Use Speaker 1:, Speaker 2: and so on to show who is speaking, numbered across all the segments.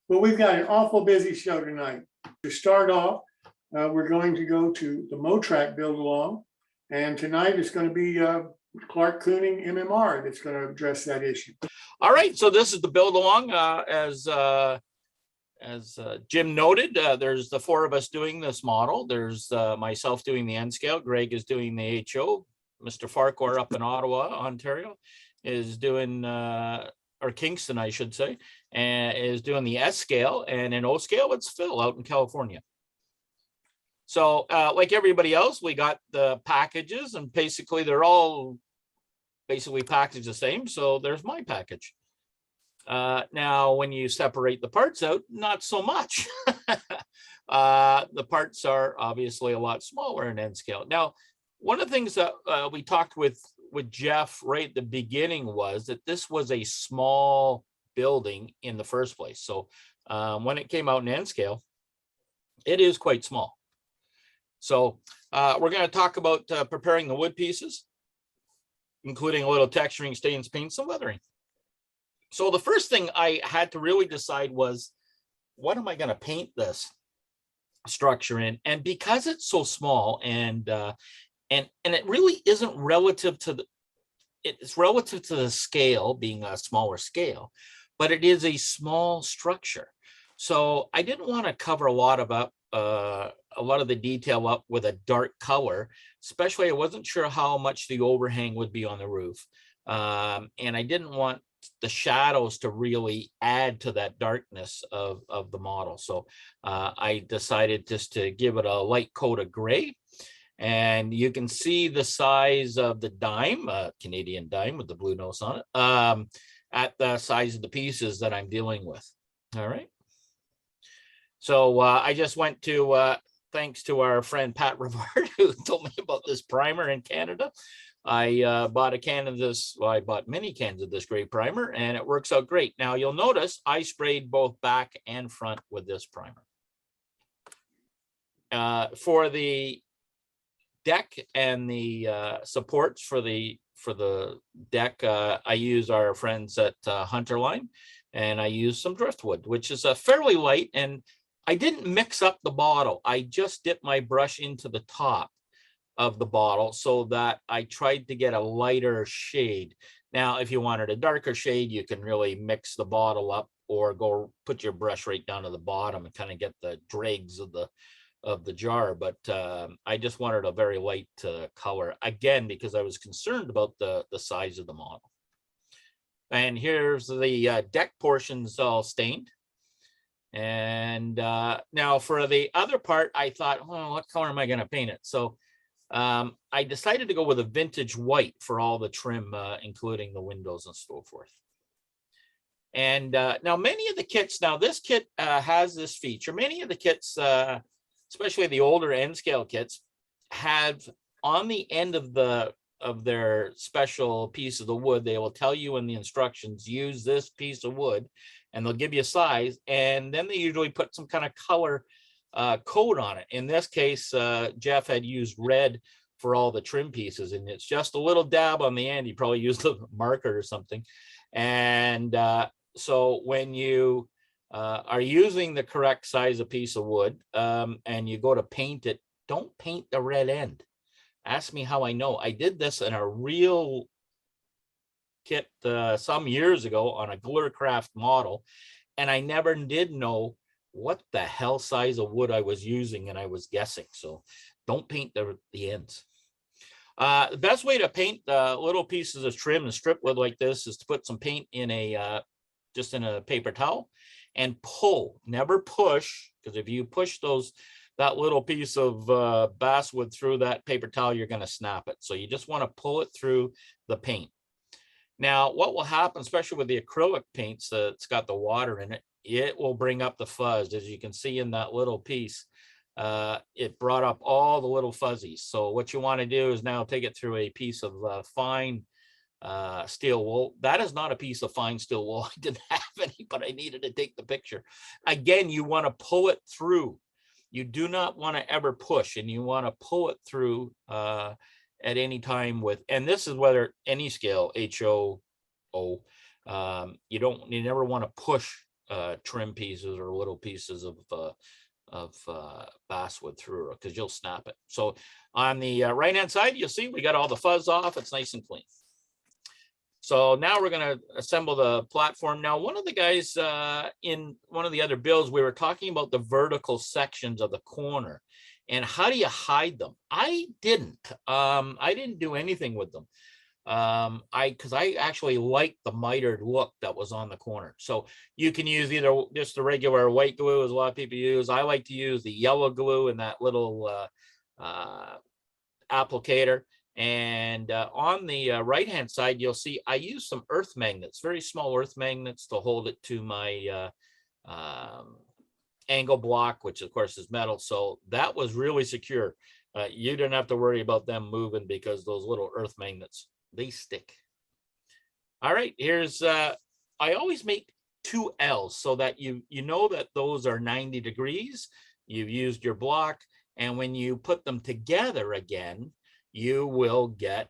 Speaker 1: Well, we've got an awful busy show tonight. To start off, we're going to go to the MoTrack build along. And tonight it's going to be Clark Kooning MMR that's going to address that issue.
Speaker 2: All right, so this is the build along. As Jim noted, there's the four of us doing this model. There's myself doing the N scale. Greg is doing the HO. Mr. Farquhar up in Ottawa, Ontario, is doing, or Kingston, I should say, and is doing the S scale. And in O scale, it's Phil out in California. So like everybody else, we got the packages, and basically they're all basically packaged the same. So there's my package. Now, when you separate the parts out, not so much. The parts are obviously a lot smaller in N scale. Now, one of the things that we talked with Jeff right at the beginning was that this was a small building in the first place. So when it came out in N scale, it is quite small. So we're going to talk about preparing the wood pieces, including a little texturing, stains, paints, and weathering. So the first thing I had to really decide was, what am I going to paint this structure in? And because it's so small, and it really isn't relative to it's relative to the scale being a smaller scale, but it is a small structure. So I didn't want to cover a lot of the detail up with a dark color, especially I wasn't sure how much the overhang would be on the roof. And I didn't want the shadows to really add to that darkness of the model. So I decided just to give it a light coat of gray. And you can see the size of the dime, Canadian dime with the blue nose on it, at the size of the pieces that I'm dealing with. All right. So I just went to, thanks to our friend Pat Rivard, who told me about this primer in Canada. I bought a can of this, well, I bought many cans of this gray primer, and it works out great. Now you'll notice I sprayed both back and front with this primer. For the deck and the supports for the deck, I use our friends at Hunterline, and I use some driftwood, which is a fairly light, and I didn't mix up the bottle. I just dipped my brush into the top of the bottle so that I tried to get a lighter shade. Now, if you wanted a darker shade, you can really mix the bottle up or go put your brush right down to the bottom and kind of get the dregs of the jar. But I just wanted a very light color, again, because I was concerned about the size of the model. And here's the deck portions all stained. And now for the other part, I thought, oh, what color am I going to paint it? So I decided to go with a vintage white for all the trim, including the windows and so forth. And now many of the kits, now this kit has this feature. Many of the kits, especially the older N scale kits, have on the end of their special piece of the wood, they will tell you in the instructions, use this piece of wood, and they'll give you a size, and then they usually put some kind of color coat on it. In this case, Jeff had used red for all the trim pieces, and it's just a little dab on the end. He probably used a marker or something. And so when you are using the correct size of piece of wood and you go to paint it, don't paint the red end. Ask me how I know. I did this in a real kit some years ago on a Glurcraft model, and I never did know what the hell size of wood I was using, and I was guessing. So don't paint the ends. The best way to paint little pieces of trim and strip wood like this is to put some paint in just in a paper towel and pull, never push, because if you push that little piece of basswood through that paper towel, you're going to snap it. So you just want to pull it through the paint. Now, what will happen, especially with the acrylic paints that's got the water in it, it will bring up the fuzz. As you can see in that little piece, it brought up all the little fuzzies. So what you want to do is now take it through a piece of fine steel wool. That is not a piece of fine steel wool. I didn't have any, but I needed to take the picture. Again, you want to pull it through. You do not want to ever push, and you want to pull it through at any time with, and this is whether any scale, HO, O, you never want to push trim pieces or little pieces of basswood through it, because you'll snap it. So on the right hand side, you'll see we got all the fuzz off. It's nice and clean. So now we're going to assemble the platform. Now, one of the guys in one of the other builds, we were talking about the vertical sections of the corner and how do you hide them? I didn't do anything with them. Because I actually like the mitered look that was on the corner. So you can use either just the regular white glue, as a lot of people use. I like to use the yellow glue in that little applicator. And on the right hand side, you'll see I use some earth magnets, very small earth magnets, to hold it to my angle block, which of course is metal. So that was really secure. You didn't have to worry about them moving because those little earth magnets, they stick. All right, here's I always make 2 L's so that you know that those are 90 degrees. You've used your block, and when you put them together again, you will get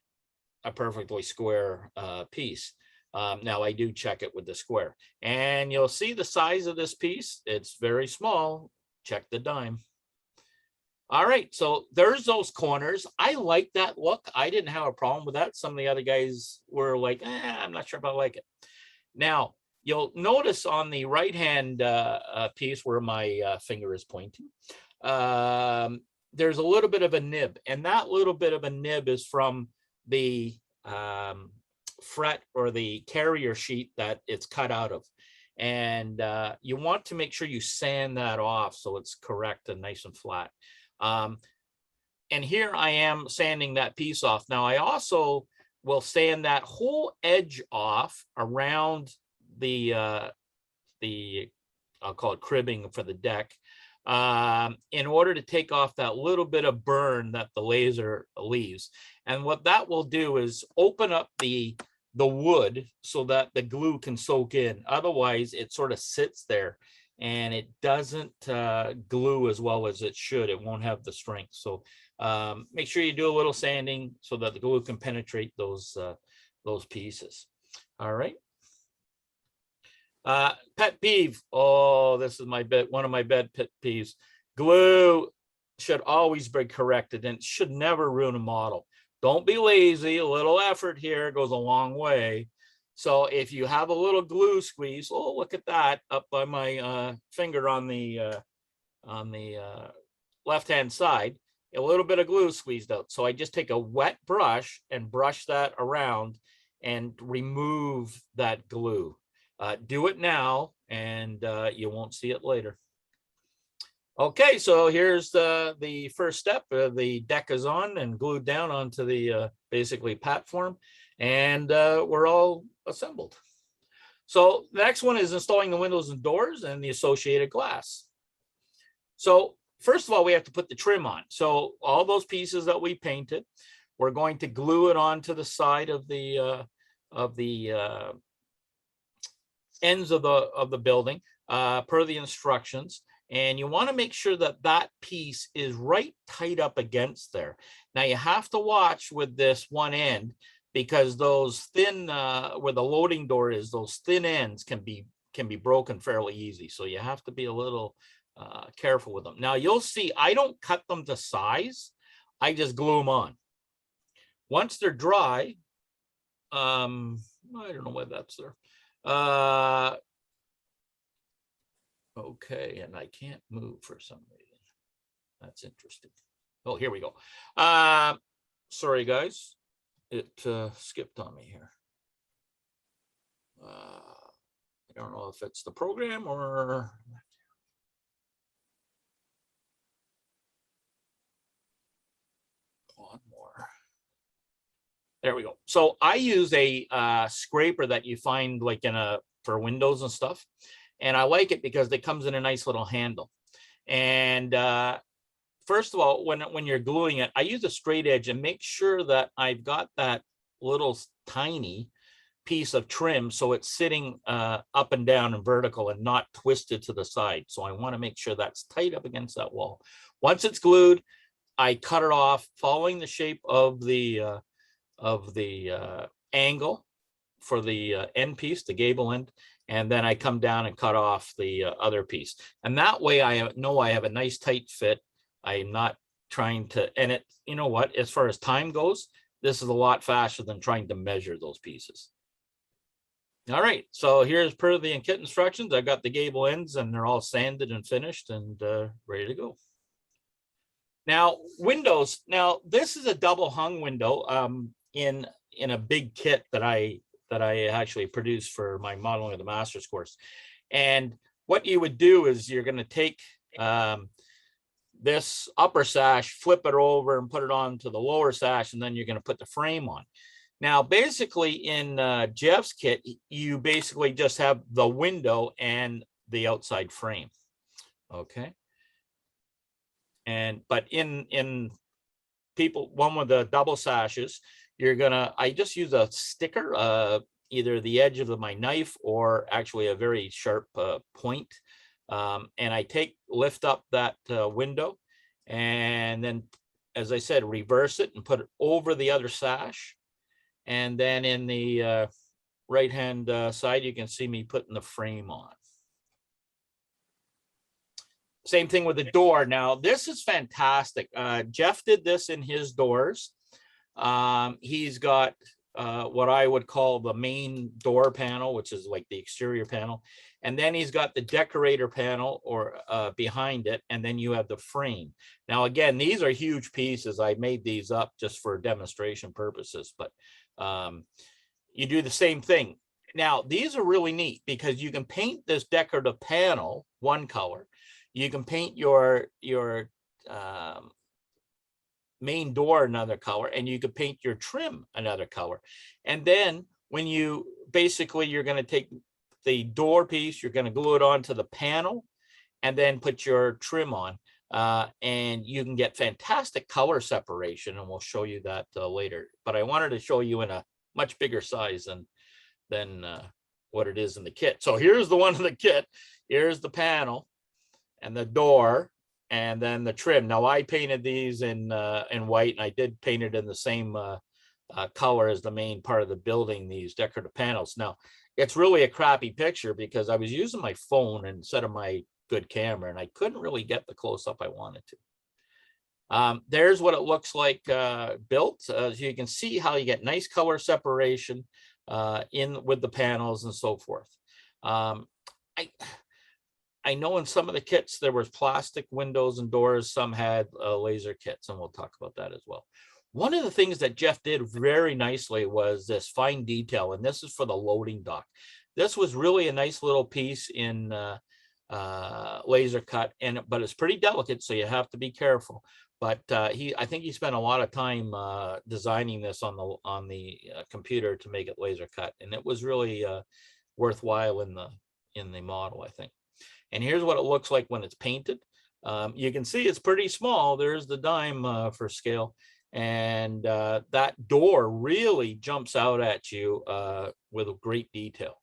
Speaker 2: a perfectly square piece. Now I do check it with the square, and you'll see the size of this piece. It's very small. Check the dime. All right, so there's those corners. I like that look. I didn't have a problem with that. Some of the other guys were like, I'm not sure if I like it. Now, you'll notice on the right-hand piece where my finger is pointing, there's a little bit of a nib. And that little bit of a nib is from the fret or the carrier sheet that it's cut out of. And you want to make sure you sand that off so it's correct and nice and flat. And here I am sanding that piece off. Now I also will sand that whole edge off around the I'll call it cribbing for the deck, in order to take off that little bit of burn that the laser leaves. And what that will do is open up the wood so that the glue can soak in. Otherwise it sort of sits there and it doesn't glue as well as it should. It won't have the strength. So make sure you do a little sanding so that the glue can penetrate those pieces. All right. Pet peeve. Oh, this is one of my pet peeves. Glue should always be corrected and should never ruin a model. Don't be lazy. A little effort here goes a long way. So if you have a little glue squeeze, oh, look at that up by my finger on the left-hand side, a little bit of glue squeezed out. So I just take a wet brush and brush that around and remove that glue. Do it now and you won't see it later. Okay, so here's the first step. The deck is on and glued down onto the basically platform, and we're all assembled. So the next one is installing the windows and doors and the associated glass. So first of all, we have to put the trim on. So all those pieces that we painted, we're going to glue it onto the side of the ends of the building per the instructions. And you want to make sure that that piece is right tight up against there. Now you have to watch with this one end, because those thin, where the loading door is, those thin ends can be broken fairly easy. So you have to be a little careful with them. Now you'll see I don't cut them to size. I just glue them on. Once they're dry, I don't know why that's there. Okay, and I can't move for some reason. That's interesting. Oh, here we go. Sorry, guys. It skipped on me here. I don't know if it's the program or... One more. There we go. So I use a scraper that you find like for windows and stuff. And I like it because it comes in a nice little handle. And first of all, when you're gluing it, I use a straight edge and make sure that I've got that little tiny piece of trim so it's sitting up and down and vertical and not twisted to the side. So I want to make sure that's tight up against that wall. Once it's glued, I cut it off following the shape of the angle for the end piece, the gable end, And then I come down and cut off the other piece. And that way I know I have a nice tight fit. I'm not trying to, and it, you know what, as far as time goes, this is a lot faster than trying to measure those pieces. All right, so here's per the kit instructions. I've got the gable ends and they're all sanded and finished and ready to go. Now, windows. Now, this is a double hung window in a big kit that I actually produced for my modeling of the master's course. And what you would do is you're going to take this upper sash, flip it over and put it onto the lower sash, and then you're going to put the frame on. Now, basically in Jeff's kit, you basically just have the window and the outside frame. Okay. And but in people, one with the double sashes, you're gonna, I just use a sticker, either the edge of my knife or actually a very sharp point. And I lift up that window, and then, as I said, reverse it and put it over the other sash. And then in the right hand side, you can see me putting the frame on. Same thing with the door. Now, this is fantastic. Jeff did this in his doors. He's got what I would call the main door panel, which is like the exterior panel. And then he's got the decorator panel or behind it. And then you have the frame. Now, again, these are huge pieces. I made these up just for demonstration purposes, but you do the same thing. Now, these are really neat because you can paint this decorative panel one color. You can paint your main door another color, and you can paint your trim another color. And then when you basically, you're going to take the door piece, you're going to glue it onto the panel, and then put your trim on, and you can get fantastic color separation. And we'll show you that later. But I wanted to show you in a much bigger size than what it is in the kit. So here's the one in the kit. Here's the panel and the door, and then the trim. Now, I painted these in white, and I did paint it in the same color as the main part of the building, these decorative panels. Now, it's really a crappy picture because I was using my phone instead of my good camera, and I couldn't really get the close-up I wanted to. There's what it looks like built. So you can see how you get nice color separation with the panels and so forth. I know in some of the kits there was plastic windows and doors. Some had laser kits, and we'll talk about that as well. One of the things that Jeff did very nicely was this fine detail, and this is for the loading dock. This was really a nice little piece in laser cut, but it's pretty delicate, so you have to be careful. But I think he spent a lot of time designing this on the computer to make it laser cut, and it was really worthwhile in the model, I think. And here's what it looks like when it's painted. You can see it's pretty small. There's the dime for scale. And that door really jumps out at you with a great detail.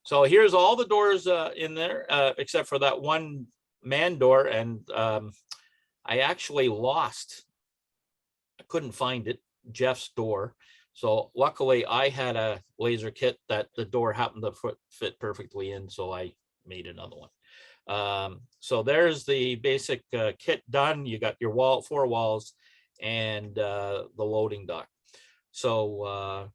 Speaker 2: So here's all the doors in there, except for that one man door. And I actually I couldn't find it, Jeff's door. So luckily I had a laser kit that the door happened to fit perfectly in, so I made another one. So there's the basic kit done. You got your 4 walls and the loading dock. So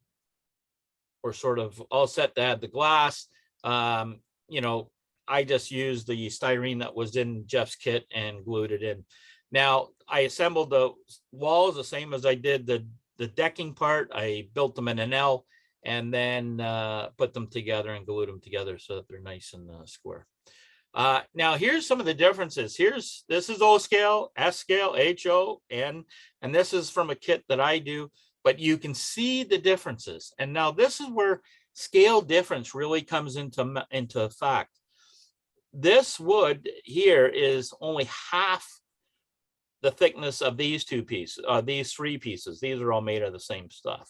Speaker 2: we're sort of all set to add the glass. You know, I just used the styrene that was in Jeff's kit and glued it in. Now I assembled the walls the same as I did the decking part. I built them in an L and then put them together and glued them together so that they're nice and square. Now here's some of the differences. This is O scale, S scale, HO, N, and this is from a kit that I do, but you can see the differences. And now this is where scale difference really comes into effect. This wood here is only half the thickness of these 2 pieces, these 3 pieces. These are all made of the same stuff,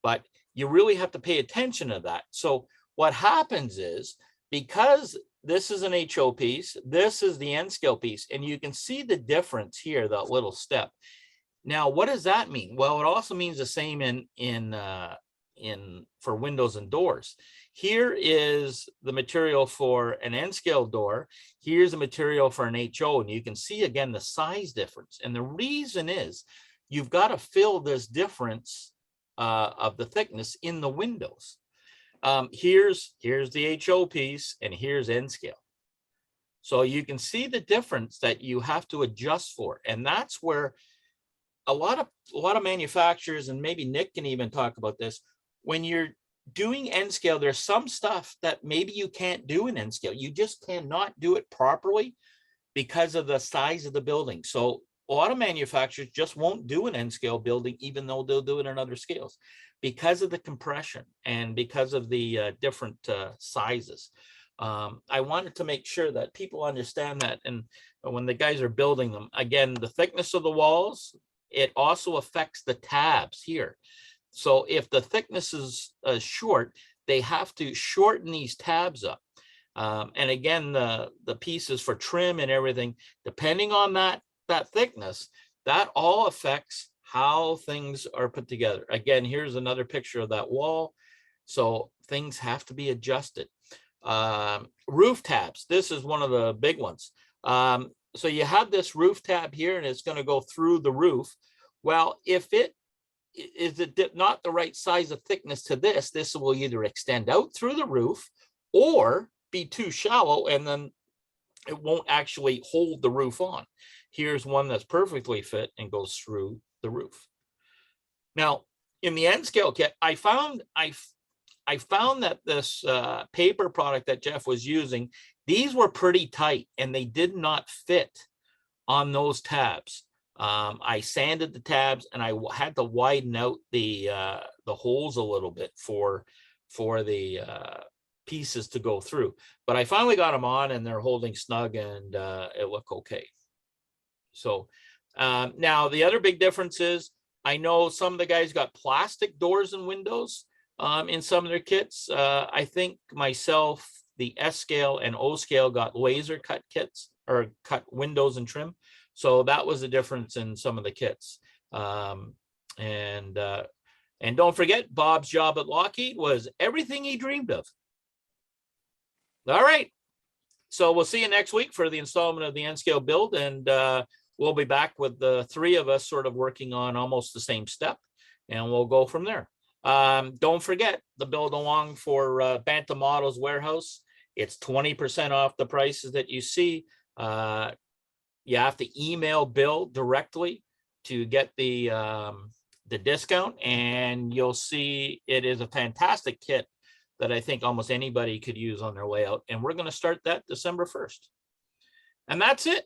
Speaker 2: but you really have to pay attention to that. So what happens is, because this is an HO piece, this is the N scale piece, and you can see the difference here, that little step. Now, what does that mean? Well, it also means the same in for windows and doors. Here is the material for an N scale door. Here's the material for an HO, and you can see again the size difference. And the reason is you've got to fill this difference of the thickness in the windows. Here's the HO piece, and here's N scale. So you can see the difference that you have to adjust for, and that's where a lot of manufacturers, and maybe Nick can even talk about this, when you're doing N scale, there's some stuff that maybe you can't do in N scale. You just cannot do it properly because of the size of the building. So a lot of manufacturers just won't do an N scale building, even though they'll do it in other scales, because of the compression and because of the different sizes. I wanted to make sure that people understand that. And when the guys are building them, again, the thickness of the walls, it also affects the tabs here. So if the thickness is short, they have to shorten these tabs up. And again, the pieces for trim and everything, depending on that thickness, that all affects how things are put together. Again, here's another picture of that wall. So things have to be adjusted. Roof tabs, this is one of the big ones. So you have this roof tab here, and it's going to go through the roof. Well, if it is not the right size of thickness to this will either extend out through the roof or be too shallow, and then it won't actually hold the roof on. Here's one that's perfectly fit and goes through the roof. Now, in the N scale kit, I found that this paper product that Jeff was using, these were pretty tight and they did not fit on those tabs. I sanded the tabs and I had to widen out the holes a little bit for the pieces to go through. But I finally got them on and they're holding snug, and it looked okay. So now the other big difference is, I know some of the guys got plastic doors and windows in some of their kits. I think myself, the S scale and O scale got laser cut kits, or cut windows and trim. So that was the difference in some of the kits. And don't forget, Bob's job at Lockheed was everything he dreamed of. All right. So we'll see you next week for the installment of the N scale build. And we'll be back with the three of us sort of working on almost the same step, and we'll go from there. Don't forget the build along for Bantam Models Warehouse. It's 20% off the prices that you see. You have to email Bill directly to get the discount, and you'll see it is a fantastic kit that I think almost anybody could use on their way out. And we're going to start that December 1st. And that's it.